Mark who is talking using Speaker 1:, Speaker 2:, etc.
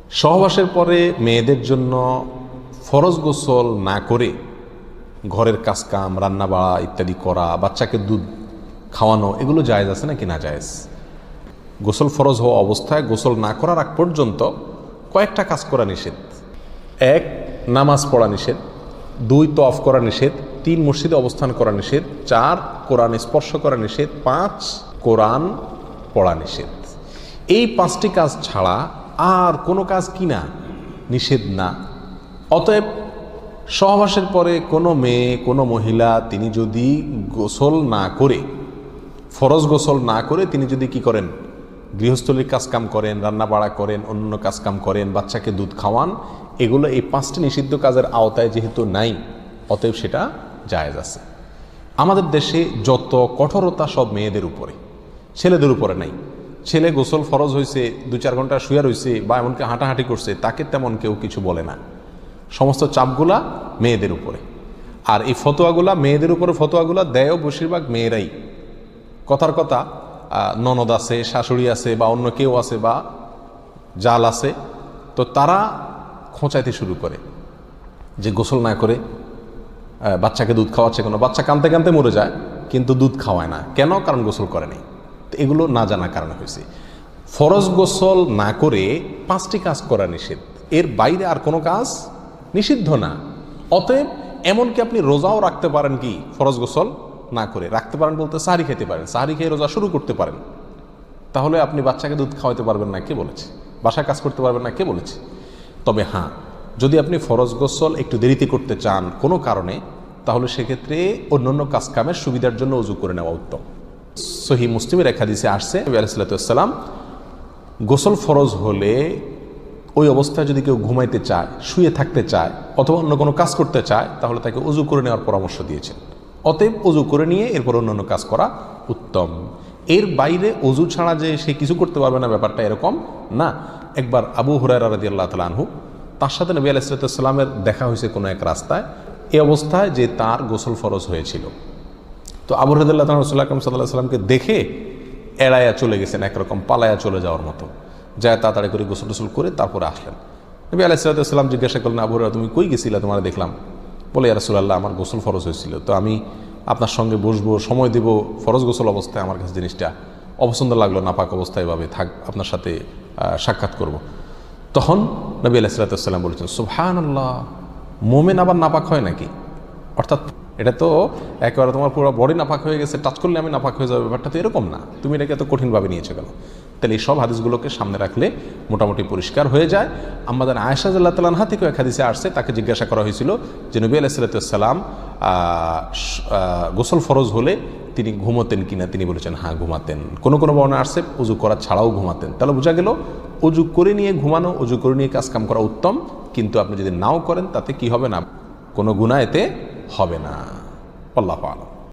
Speaker 1: সহবাসের পরে মেয়েদের জন্য ফরজ গোসল না করে ঘরের কাজকাম, রান্না বাড়া ইত্যাদি করা, বাচ্চাকে দুধ খাওয়ানো, এগুলো জায়েজ আছে নাকি না জায়েজ? গোসল ফরজ হওয়া অবস্থায় গোসল না করার আগ পর্যন্ত কয়েকটা কাজ করা নিষেধ। 1, নামাজ পড়া নিষেধ। 2, তওয়াফ করা নিষেধ। 3, মসজিদে অবস্থান করা নিষেধ। 4, কোরআন স্পর্শ করা নিষেধ। 5, কোরআন পড়া নিষেধ। এই 5টি কাজ ছাড়া আর কোনো কাজ কিনা নিষেধ না। অতএব সহবাসের পরে কোনো মেয়ে, কোনো মহিলা তিনি যদি গোসল না করে, ফরজ গোসল না করে তিনি যদি কি করেন, গৃহস্থলীর কাজকাম করেন, রান্না বাড়া করেন, অন্য কাজকাম করেন, বাচ্চাকে দুধ খাওয়ান, এগুলো এই 5টি নিষিদ্ধ কাজের আওতায় যেহেতু নাই, অতএব সেটা জায়েজ আছে। আমাদের দেশে যত কঠোরতা সব মেয়েদের উপরে, ছেলেদের উপরে নাই। ছেলে গোসল ফরজ হয়েছে, 2-4 ঘন্টা শুয়ে রয়েছে বা এমনকি হাঁটাহাঁটি করছে, তাকে তেমন কেউ কিছু বলে না। সমস্ত চাপগুলা মেয়েদের উপরে। আর এই ফতোয়াগুলা মেয়েদের উপরে, ফতোয়াগুলা দেয়ও বেশিরভাগ মেয়েরাই। কথার কথা, ননদ আছে, শাশুড়ি আছে বা অন্য কেউ আছে বা জাল আছে, তো তারা খোঁচাইতে শুরু করে যে গোসল না করে বাচ্চাকে দুধ খাওয়াচ্ছে। কোনো বাচ্চা কাঁদতে কাঁদতে মরে যায় কিন্তু দুধ খাওয়ায় না, কেন? কারণ গোসল করে নাই। তো এগুলো না জানার কারণে হয়েছে। ফরজ গোসল না করে 5টি কাজ করা নিষেধ, এর বাইরে আর কোনো কাজ নিষিদ্ধ না। অতএব এমনকি আপনি রোজাও রাখতে পারেন, কি ফরজ গোসল না করে রাখতে পারেন বলতে সাহারি খেতে পারেন, সাহারি খেয়ে রোজা শুরু করতে পারেন। তাহলে আপনি বাচ্চাকে দুধ খাওয়াতে পারবেন না, কে বলেছে? বাসায় কাজ করতে পারবেন না, কে বলেছে? তবে হ্যাঁ, যদি আপনি ফরজ গোসল একটু দেরিতে করতে চান কোনো কারণে, তাহলে সেক্ষেত্রে অন্যান্য কাজকামের সুবিধার জন্য ওযু করে নেওয়া উত্তম। সহিহ মুসলিমের এক হাদিসে আসছে, নবী আলাইহিস সালাতু ওয়াস সালাম গোসল ফরজ হলে ওই অবস্থায় যদি কেউ ঘুমাইতে চায়, শুয়ে থাকতে চায় অথবা অন্য কোনো কাজ করতে চায়, তাহলে তাকে ওযু করে নেওয়ার পরামর্শ দিয়েছেন। অতএব ওযু করে নিয়ে এরপর অন্যান্য কাজ করা উত্তম। এর বাইরে ওযু ছাড়া যে সে কিছু করতে পারবে না, ব্যাপারটা এরকম না। একবার আবু হুরায়রা রাদিয়াল্লাহু তাআলা আনহু, তার সাথে নবী আলাইহিস সালাতু ওয়াস সালামের দেখা হয়েছে কোনো এক রাস্তায়, এই অবস্থায় যে তার গোসল ফরজ হয়েছিল। তো আবু হুরায়রা রাদিয়াল্লাহু তাআলা রাসূলুল্লাহ আকরাম সাল্লাল্লাহু আলাইহি ওয়াসাল্লামকে দেখে এড়াইয়া চলে গেছেন, একরকম পালায়া চলে যাওয়ার মতো, যায় তাড়াতাড়ি করে গোসল টোসল করে তারপরে আসলেন। নবী আলাইহিস সালাতু ওয়াস সালাম জিজ্ঞাসা করলেন, আবু হুরায়রা তুমি কই গেছিলা, তোমার দেখলাম? বলে, ইয়া রাসূলুল্লাহ, আমার গোসল ফরজ হয়েছিল, তো আমি আপনার সঙ্গে বসবো, সময় দেব, ফরজ গোসল অবস্থায় আমার কাছে জিনিসটা অপছন্দ লাগলো, নাপাক অবস্থায় এভাবে থাক, আপনার সাথে সাক্ষাৎ করব। তখন নবী আলাইহিস সালাতু ওয়াস সালাম বলেছেন, সুবহানাল্লাহ, মোমেন আবার নাপাক হয় নাকি? অর্থাৎ এটা তো একেবারে তোমার পুরো বডি নাপাক হয়ে গেছে, টাচ করলে আমি নাপাক হয়ে যাবে, ব্যাপারটা তো এরকম না, তুমি এটাকে এত কঠিনভাবে নিয়েছো কেন? তাহলে এই সব হাদিসগুলোকে সামনে রাখলে মোটামুটি পরিষ্কার হয়ে যায়। আমাদের আয়েশা রাদিয়াল্লাহু তাআলা আনহা থেকে এক হাদিসে আসছে, তাকে জিজ্ঞাসা করা হয়েছিল যে নবী আলাইহিস সালাতু ওয়াস সালাম গোসল ফরজ হলে তিনি ঘুমাতেন কিনা? তিনি বলেছেন হ্যাঁ ঘুমাতেন। কোনো কোনো বর্ণনা আসছে ওযু করা ছাড়াও ঘুমাতেন। তাহলে বোঝা গেল ওযু করে নিয়ে ঘুমানো, ওযু করে নিয়ে কাজকাম করা উত্তম, কিন্তু আপনি যদি নাও করেন তাতে কি হবে না, কোনো গুনাহ এতে হবে না। আল্লাহু আ'লাম।